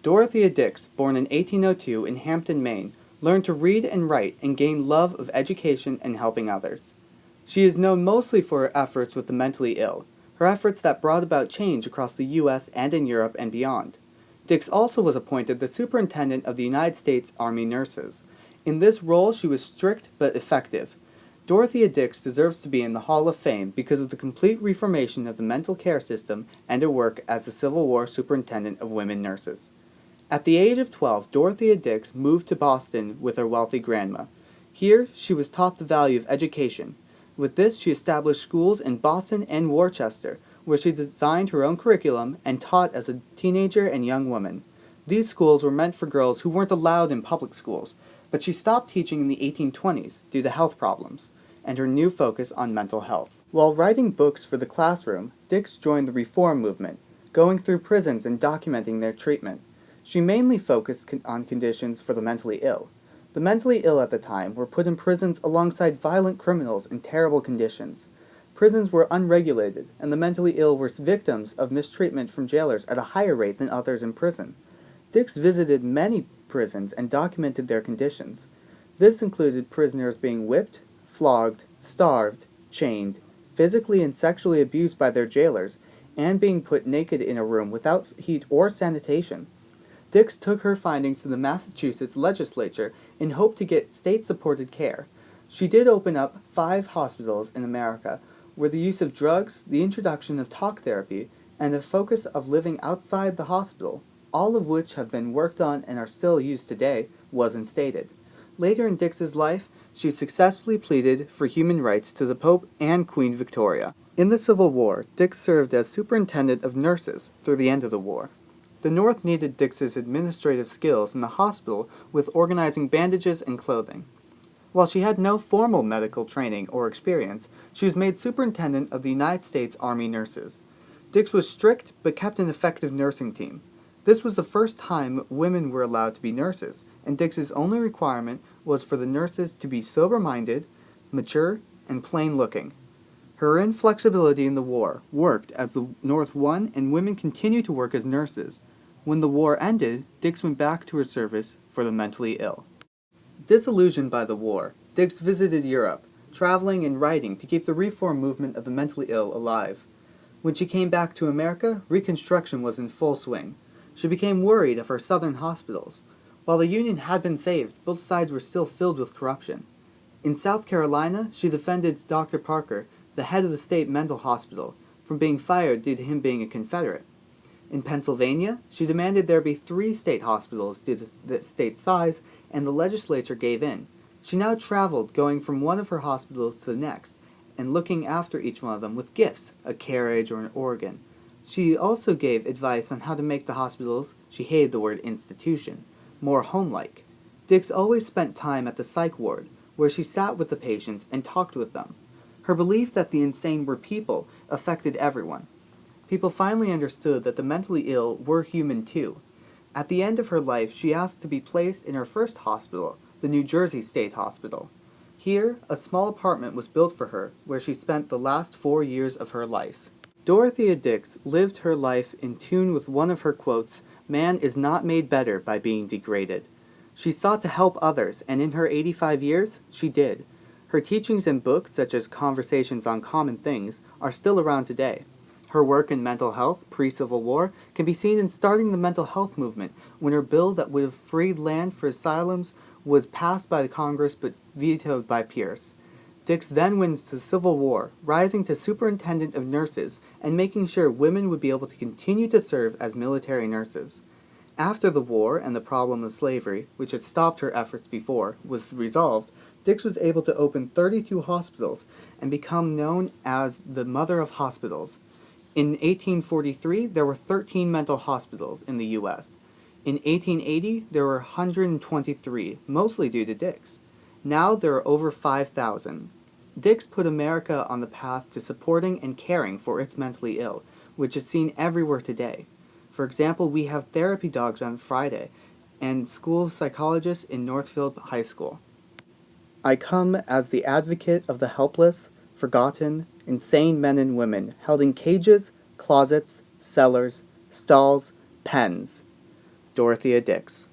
Dorothea Dix, born in 1802 in Hampton, Maine, learned to read and write and gained love of education and helping others. She is known mostly for her efforts with the mentally ill, her efforts that brought about change across the U.S. and in Europe and beyond. Dix also was appointed the Superintendent of the United States Army Nurses. In this role, she was strict but effective. Dorothea Dix deserves to be in the Hall of Fame because of the complete reformation of the mental care system and her work as the Civil War Superintendent of Women Nurses. At the age of 12, Dorothea Dix moved to Boston with her wealthy grandma. Here, she was taught the value of education. With this, she established schools in Boston and Worcester, where she designed her own curriculum and taught as a teenager and young woman. These schools were meant for girls who weren't allowed in public schools, but she stopped teaching in the 1820s due to health problems and her new focus on mental health. While writing books for the classroom, Dix joined the reform movement, going through prisons and documenting their treatment. She mainly focused on conditions for the mentally ill. The mentally ill at the time were put in prisons alongside violent criminals in terrible conditions. Prisons were unregulated, and the mentally ill were victims of mistreatment from jailers at a higher rate than others in prison. Dix visited many prisons and documented their conditions. This included prisoners being whipped, flogged, starved, chained, physically and sexually abused by their jailers, and being put naked in a room without heat or sanitation. Dix took her findings to the Massachusetts legislature in hope to get state-supported care. She did open up 5 hospitals in America, where the use of drugs, the introduction of talk therapy, and the focus of living outside the hospital, all of which have been worked on and are still used today, was instated. Later in Dix's life, she successfully pleaded for human rights to the Pope and Queen Victoria. In the Civil War, Dix served as superintendent of nurses through the end of the war. The North needed Dix's administrative skills in the hospital with organizing bandages and clothing. While she had no formal medical training or experience, she was made superintendent of the United States Army Nurses. Dix was strict but kept an effective nursing team. This was the first time women were allowed to be nurses, and Dix's only requirement was for the nurses to be sober-minded, mature, and plain-looking. Her inflexibility in the war worked as the North won and women continued to work as nurses. When the war ended, Dix went back to her service for the mentally ill. Disillusioned by the war, Dix visited Europe, traveling and writing to keep the reform movement of the mentally ill alive. When she came back to America, Reconstruction was in full swing. She became worried of her southern hospitals. While the Union had been saved, both sides were still filled with corruption. In South Carolina, she defended Dr. Parker, the head of the state mental hospital, from being fired due to him being a Confederate. In Pennsylvania, she demanded there be 3 state hospitals due to the state size, and the legislature gave in. She now traveled, going from one of her hospitals to the next, and looking after each one of them with gifts, a carriage or an organ. She also gave advice on how to make the hospitals, she hated the word institution, more home-like. Dix always spent time at the psych ward, where she sat with the patients and talked with them. Her belief that the insane were people affected everyone. People finally understood that the mentally ill were human too. At the end of her life, she asked to be placed in her first hospital, the New Jersey State Hospital. Here, a small apartment was built for her, where she spent the last 4 years of her life. Dorothea Dix lived her life in tune with one of her quotes, "Man is not made better by being degraded." She sought to help others, and in her 85 years, she did. Her teachings and books, such as Conversations on Common Things, are still around today. Her work in mental health, pre-Civil War, can be seen in starting the mental health movement, when her bill that would have freed land for asylums was passed by the Congress but vetoed by Pierce. Dix then wins the Civil War, rising to superintendent of nurses and making sure women would be able to continue to serve as military nurses. After the war and the problem of slavery, which had stopped her efforts before, was resolved, Dix was able to open 32 hospitals and become known as the Mother of Hospitals. In 1843, there were 13 mental hospitals in the U.S. In 1880, there were 123, mostly due to Dix. Now there are over 5,000. Dix put America on the path to supporting and caring for its mentally ill, which is seen everywhere today. For example, we have therapy dogs on Friday, and school psychologists in Northfield High School. I come as the advocate of the helpless, forgotten, insane men and women held in cages, closets, cellars, stalls, pens. Dorothea Dix.